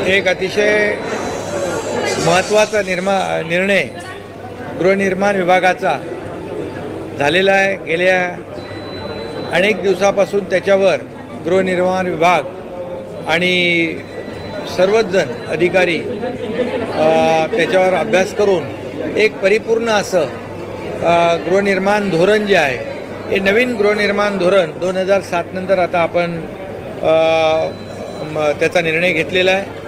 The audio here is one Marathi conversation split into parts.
एक अतिशय महत्त्वाचा निर्णय गृहनिर्माण विभागाचा झालेला आहे। गेल्या अनेक दिवसापासून त्याच्यावर गृहनिर्माण विभाग आणि सर्वच जण अधिकारी त्याच्यावर अभ्यास करून एक परिपूर्ण असं गृहनिर्माण धोरण जे आहे, हे नवीन गृहनिर्माण धोरण 2007 नंतर आता आपण त्याचा निर्णय घेतलेला आहे।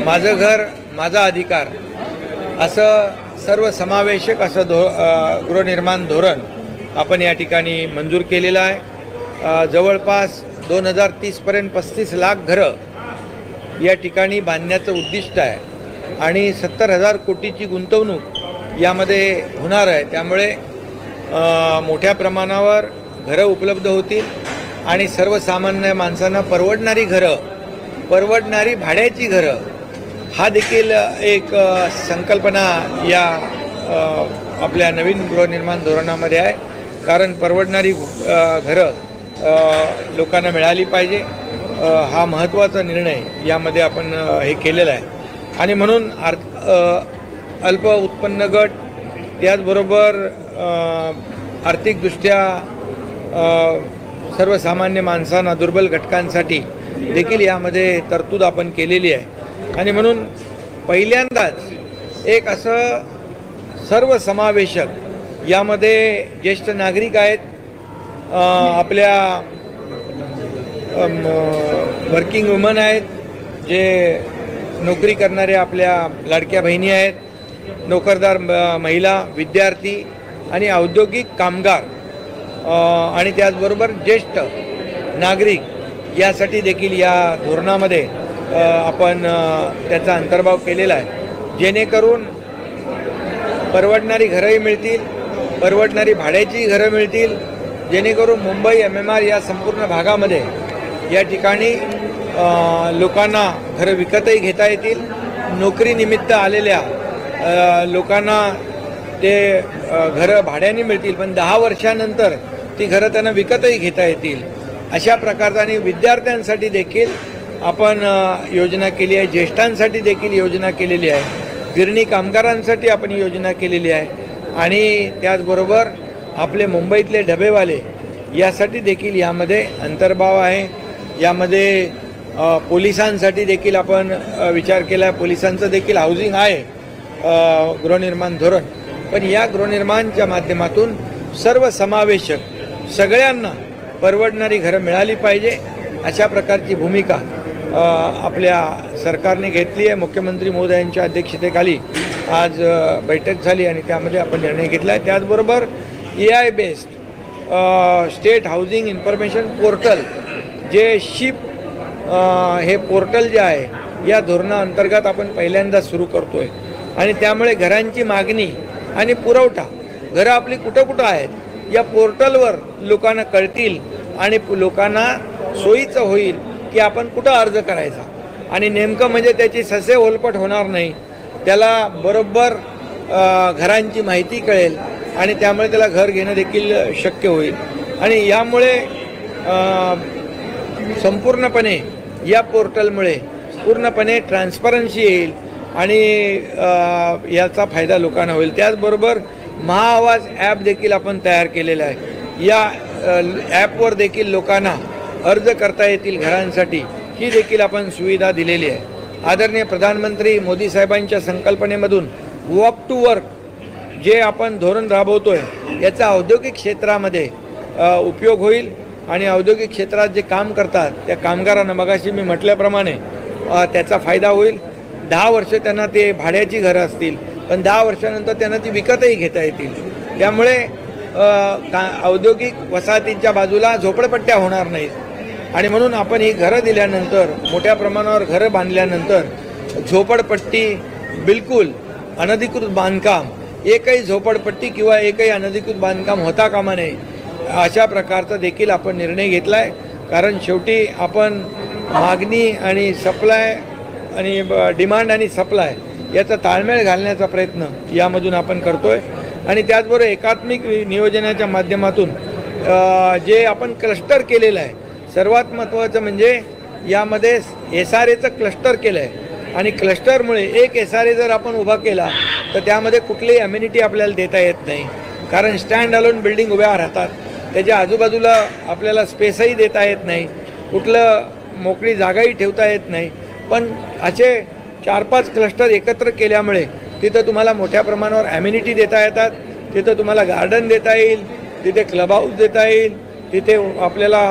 माझं घर माझा अधिकार असं सर्वसमावेशक असं गृहनिर्माण धोरण आपण या ठिकाणी मंजूर केलेलं आहे। जवळपास 2030 पर्यंत 35 लाख घरं या ठिकाणी बांधण्याचं उद्दिष्ट आहे आणि 70,000 कोटीची गुंतवणूक यामध्ये होणार आहे। त्यामुळे मोठ्या प्रमाणावर घरं उपलब्ध होतील आणि सर्वसामान्य माणसांना परवडणारी घरं, परवडणारी भाड्याची घरं, हा देखील एक संकल्पना या आपल्या नवीन गृहनिर्माण धोरणामध्ये आहे। कारण परवडणारी घरं लोकांना मिळाली पाहिजे, हा महत्त्वाचा निर्णय यामध्ये आपण हे केलेला आहे। आणि म्हणून अल्प उत्पन्न गट, त्याचबरोबर आर्थिकदृष्ट्या सर्वसामान्य माणसांना, दुर्बल घटकांसाठी देखील यामध्ये तरतूद आपण केलेली आहे। आणि म्हणून पहिल्यांदाच एक असं सर्वसमावेशक यामध्ये ज्येष्ठ नागरिक आहेत, आपल्या वर्किंग वुमन आहेत, जे नोकरी करणाऱ्या आपल्या लाडक्या बहिणी आहेत, नोकरदार महिला, विद्यार्थी आणि औद्योगिक कामगार आणि त्याचबरोबर ज्येष्ठ नागरिक यासाठी देखील या धोरणामध्ये आपण त्याचा अंतर्भाव केलेला आहे। जेणेकरून परवडणारी घरंही मिळतील, परवडणारी भाड्याची घरं मिळतील, जेणेकरून मुंबई MMR या संपूर्ण भागामध्ये या ठिकाणी लोकांना घरं विकतही घेता येतील। नोकरीनिमित्त आलेल्या लोकांना ते घरं भाड्याने मिळतील, पण 10 वर्षानंतर ती घरं त्यांना विकतही घेता येतील, अशा प्रकारचा। आणि विद्यार्थ्यांसाठी देखील आपण योजना केली आहे, ज्येष्ठांसाठी देखील योजना केलेली आहे, गिरणी कामगारांसाठी आपण योजना केलेली आहे आणि त्याचबरोबर आपले मुंबईतले डबेवाले यासाठी देखील यामध्ये अंतर्भाव आहे। यामध्ये पोलिसांसाठी देखील आपण विचार केला आहे, पोलिसांचं देखील हाऊसिंग आहे गृहनिर्माण धोरण। पण या गृहनिर्माणच्या माध्यमातून सर्वसमावेशक सगळ्यांना परवडणारी घरं मिळाली पाहिजे, अशा प्रकारची भूमिका आपल्या सरकारने घेतली आहे। मुख्यमंत्री महोदयांच्या अध्यक्षतेखाली आज बैठक झाली आणि त्यामध्ये आपण निर्णय घेतला आहे। त्याचबरोबर AI based state housing information portal, जे शिप हे पोर्टल जे आहे, या धोरणाअंतर्गत आपण पहिल्यांदा सुरू करतो आहे आणि त्यामुळे घरांची मागणी आणि पुरवठा, घरं आपली कुठं कुठं आहेत, या पोर्टलवर लोकांना कळतील आणि लोकांना सोयीचं होईल की आपण कुठं अर्ज करायचा आणि नेमकं म्हणजे त्याची ससे ओलपट होणार नाही, त्याला बरोबर घरांची माहिती कळेल आणि त्यामुळे त्याला घर घेणं देखील शक्य होईल। आणि यामुळे संपूर्णपणे या पोर्टलमुळे पूर्णपणे ट्रान्सपरन्सी येईल आणि याचा फायदा लोकांना होईल। त्याचबरोबर महाआवाज ॲप देखील आपण तयार केलेला आहे। या ॲपवर देखील लोकांना अर्ज करता येतील घरांसाठी, ही देखील आपण सुविधा दिलेली आहे। आदरणीय प्रधानमंत्री मोदी साहेबांच्या संकल्पनेमधून वॉक टू वर्क जे आपण धोरण राबवतोय, याचा औद्योगिक क्षेत्रामध्ये उपयोग होईल आणि औद्योगिक क्षेत्रात जे काम करतात त्या कामगारांना मगाशी मी म्हटल्याप्रमाणे त्याचा फायदा होईल। 10 वर्ष त्यांना ते भाड्याची घरं असतील, पण 10 वर्षानंतर त्यांना ती विकतही घेता येतील। त्यामुळे औद्योगिक वसाहतींच्या बाजूला झोपडपट्ट्या होणार नाहीत आणि म्हणून आपण ही घरं दिल्यानंतर, मोठ्या प्रमाणावर घरं बांधल्यानंतर झोपडपट्टी, बिलकुल अनधिकृत बांधकाम, एकही झोपडपट्टी किंवा एकही अनधिकृत बांधकाम होता कामा नये, अशा प्रकारचा देखील आपण निर्णय घेतला आहे। कारण शेवटी आपण मागणी आणि सप्लाय आणि डिमांड आणि सप्लाय याचा ताळमेळ घालण्याचा प्रयत्न यामधून आपण करतोय आणि त्याचबरोबर एकात्मिक नियोजनाच्या माध्यमातून जे आपण क्लस्टर केलेलं आहे, सर्वात महत्त्वाचं म्हणजे यामध्ये SRAचं क्लस्टर केलं आहे। आणि क्लस्टरमुळे एक SRA जर आपण उभा केला तर त्यामध्ये कुठलीही अम्युनिटी आपल्याला देता येत नाही, कारण स्टँड अलोन बिल्डिंग उभ्या राहतात, त्याच्या आजूबाजूला आपल्याला स्पेसही देता येत नाही, कुठलं मोकळी जागाही ठेवता येत नाही. पण असे 4-5 क्लस्टर एकत्र केल्यामुळे तिथं तुम्हाला मोठ्या प्रमाणावर ॲम्युनिटी देता येतात, तिथं तुम्हाला गार्डन देता येईल, तिथे क्लब हाऊस देता येईल, तिथे आपल्याला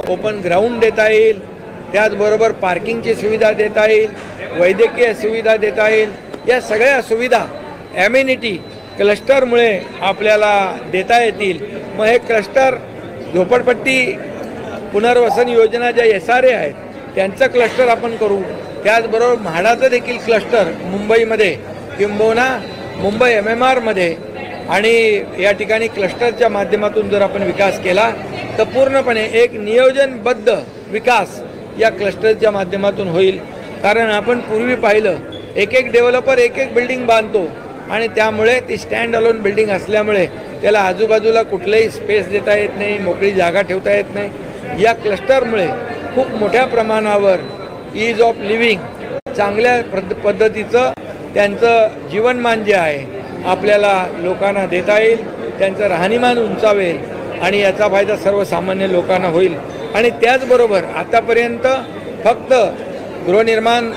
ओपन ग्राउंड देता येईल, त्याचबरोबर पार्किंगची सुविधा देता येईल, वैद्यकीय सुविधा देता येईल. या सगळ्या सुविधा ॲम्युनिटी क्लस्टरमुळे आपल्याला देता येतील. मग हे क्लस्टर झोपडपट्टी पुनर्वसन योजना ज्या SRA आहेत त्यांचं क्लस्टर आपण करू, त्याचबरोबर म्हाडाचं देखील क्लस्टर मुंबईमध्ये किंबहुना मुंबई MMRमध्ये आणि या ठिकाणी क्लस्टरच्या माध्यमातून जर आपण विकास केला तर पूर्णपणे एक नियोजनबद्ध विकास या क्लस्टरच्या माध्यमातून होईल. कारण आपण पूर्वी पाहिलं एक डेव्हलपर एक बिल्डिंग बांधतो आणि त्यामुळे ती स्टँड अलोन बिल्डिंग असल्यामुळे त्याला आजूबाजूला कुठलंही स्पेस देता येत नाही, मोकळी जागा ठेवता येत नाही. या क्लस्टरमुळे खूप मोठ्या प्रमाणावर ईज ऑफ लिव्हिंग चांगल्या पद्धतीचं त्यांचं जीवनमान जे आहे आपल्याला लोकांना देता येईल, त्यांचं राहणीमान उंचावेल आणि याचा फायदा सर्वसामान्य लोकांना होईल. आणि त्याचबरोबर आतापर्यंत फक्त गृहनिर्माण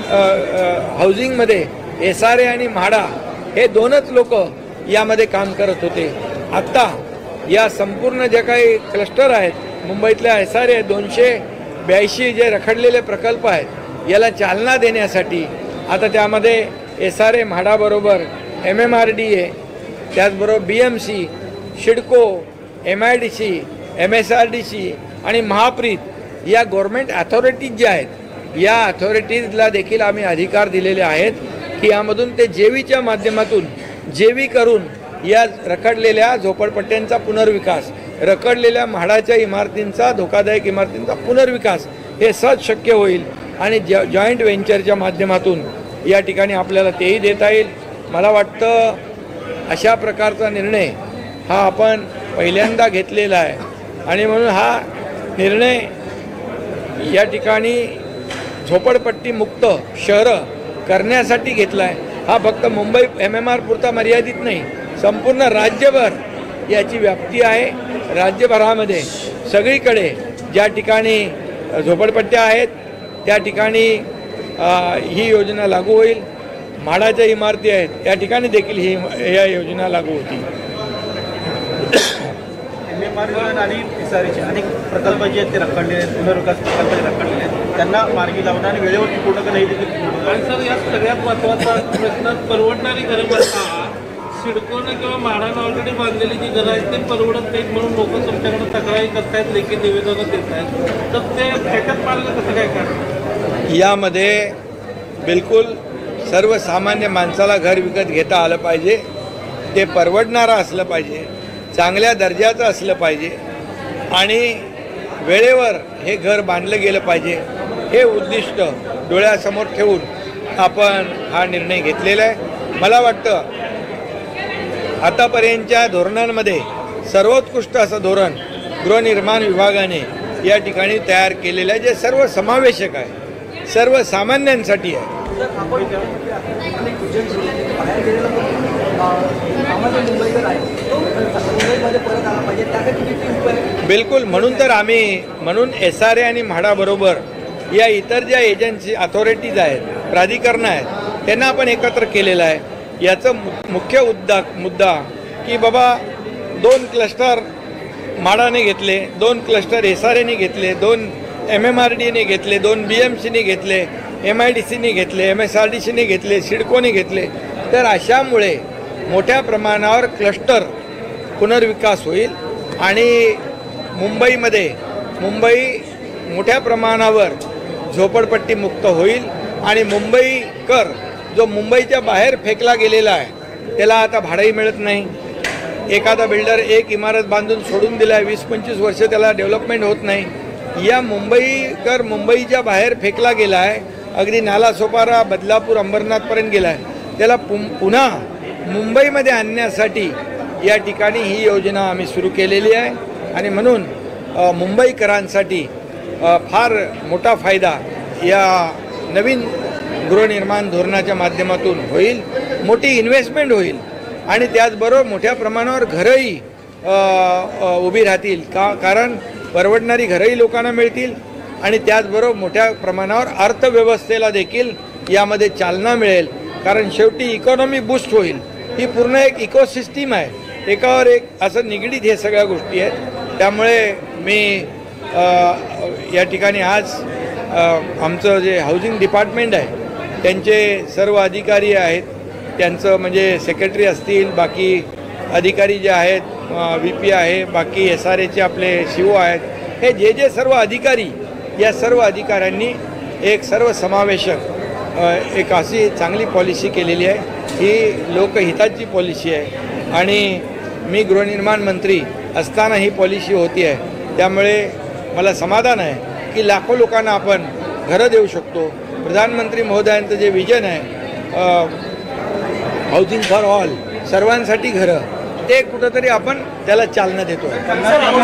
हाऊसिंगमध्ये SRA आणि म्हाडा हे 2च लोक यामध्ये काम करत होते. आत्ता या संपूर्ण जे काही क्लस्टर आहेत मुंबईतल्या SRA 282 जे रखडलेले प्रकल्प आहेत याला चालना देण्यासाठी आता त्यामध्ये SRA म्हाडाबरोबर MMRDA, त्याचबरोबर BMC, शिडको, MIDC, MSRDC आणि महाप्रीत या गव्हर्नमेंट अथॉरिटीज ज्या आहेत या अथॉरिटीजला देखील आम्ही अधिकार दिलेले आहेत की यामधून ते जेवीच्या माध्यमातून जेवी करून या रखडलेल्या झोपडपट्ट्यांचा पुनर्विकास, रखडलेल्या म्हाडाच्या इमारतींचा, धोकादायक इमारतींचा पुनर्विकास हे सहज शक्य होईल आणि जॉईंट व्हेंचरच्या माध्यमातून या ठिकाणी आपल्याला तेही देता येईल. मला वाटतं अशा प्रकारचा निर्णय हा आपण पहिल्यांदा घेतलेला आहे आणि म्हणून हा निर्णय या ठिकाणी झोपडपट्टी मुक्त शहरं करण्यासाठी घेतला आहे. हा फक्त मुंबई MMR पुरता मर्यादित नाही, संपूर्ण राज्यभर याची व्याप्ती आहे. राज्यभरामध्ये सगळीकडे ज्या ठिकाणी झोपडपट्ट्या आहेत त्या ठिकाणी ही योजना लागू होईल. म्हाडाच्या इमारती आहेत त्या ठिकाणी देखील या योजना लागू होती. MMR आणि SRAचे अनेक प्रकल्प जे आहेत ते रखडलेले आहेत, पुनर्विकास प्रकल्प रखडलेले आहेत, त्यांना मार्गी लावणं आणि वेळेवरती पूर्ण नाही देखील. आणि सर यात सगळ्यात महत्त्वाचा प्रश्न परवडणारी घरं बघा. सिडकोनं किंवा म्हाडानं ऑलरेडी बांधलेली जी घरं आहेत ते परवडत नाहीत म्हणून लोक तुमच्याकडे तक्रारी करतायत, लेखी निवेदनं देत आहेत. तर ते त्याच्यात पाळलं कसं काय करणार? यामध्ये बिलकुल सर्वसामान्य माणसाला घर विकत घेता आलं पाहिजे, ते परवडणारं असलं पाहिजे, चांगल्या दर्जाचं असलं पाहिजे आणि वेळेवर हे घर बांधलं गेलं पाहिजे. हे उद्दिष्ट डोळ्यासमोर ठेवून आपण हा निर्णय घेतलेला आहे. मला वाटतं आतापर्यंतच्या धोरणांमध्ये सर्वोत्कृष्ट असं धोरण गृहनिर्माण विभागाने या ठिकाणी तयार केलेलं आहे, जे सर्वसमावेशक आहे, सर्वसामान्यांसाठी आहे. बिलकुल. म्हणून SRA आणि म्हाडाबरोबर या इतर ज्या एजन्सी अथॉरिटीज आहेत, प्राधिकरणं आहेत, त्यांना आपण एकत्र केलेलं आहे. याचं मुख्य मुद्दा की बाबा 2 क्लस्टर म्हाडाने घेतले, 2 क्लस्टर SRAने घेतले, 2 MMRDने घेतले, 2 BMCने घेतले, MIDCने घेतले, MSRDCने घेतले, सिडकोने घेतले. तर अशामुळे मोठ्या प्रमाणावर क्लस्टर पुनर्विकास होईल आणि मुंबई मोठ्या प्रमाणावर झोपडपट्टी मुक्त होईल आणि मुंबईकर जो मुंबईच्या बाहेर फेकला गेलेला आहे त्याला आता भाडंही मिळत नाही. एखादा बिल्डर एक इमारत बांधून सोडून दिला आहे, 20-25 वर्ष त्याला डेव्हलपमेंट होत नाही. या मुंबईकर मुंबईच्या बाहेर फेकला गेला आहे, अगदी नालासोपारा, बदलापूर, अंबरनाथपर्यंत गेला आहे. त्याला पुन्हा मुंबईमध्ये आणण्यासाठी या ठिकाणी ही योजना आम्ही सुरू केलेली आहे आणि म्हणून मुंबईकरांसाठी फार मोठा फायदा या नवीन गृहनिर्माण धोरणाच्या माध्यमातून होईल, मोठी इन्व्हेस्टमेंट होईल आणि त्याचबरोबर मोठ्या प्रमाणावर घरंही उभी राहतील कारण परवडणारी घरंही लोकांना मिळतील आणि त्याचबरोबर मोठ्या प्रमाणावर अर्थव्यवस्थेला देखील यामध्ये चालना मिळेल कारण शेवटी इकॉनॉमी बूस्ट होईल. ही पूर्ण एक इकोसिस्टीम आहे, एकावर एक असं निगडीत हे सगळ्या गोष्टी आहेत. त्यामुळे मी या ठिकाणी आज आमचं जे हाऊसिंग डिपार्टमेंट आहे त्यांचे सर्व अधिकारी आहेत, त्यांचं म्हणजे सेक्रेटरी असतील, बाकी अधिकारी जे आहेत, VP आहे, बाकी SRAचे आपले CO आहेत, हे जे सर्व अधिकारी, या सर्व अधिकाऱ्यांनी एक सर्वसमावेशक एक अशी चांगली पॉलिसी केलेली आहे. ही लोकहिताची पॉलिसी आहे आणि मी गृहनिर्माण मंत्री असताना ही पॉलिसी होती आहे. त्यामुळे मला समाधान आहे की लाखो लोकांना आपण घरं देऊ शकतो. प्रधानमंत्री महोदयांचं जे विजन आहे हाऊसिंग फॉर ऑल, सर्वांसाठी घरं, ते कुठंतरी आपण त्याला चालना देतो आहे.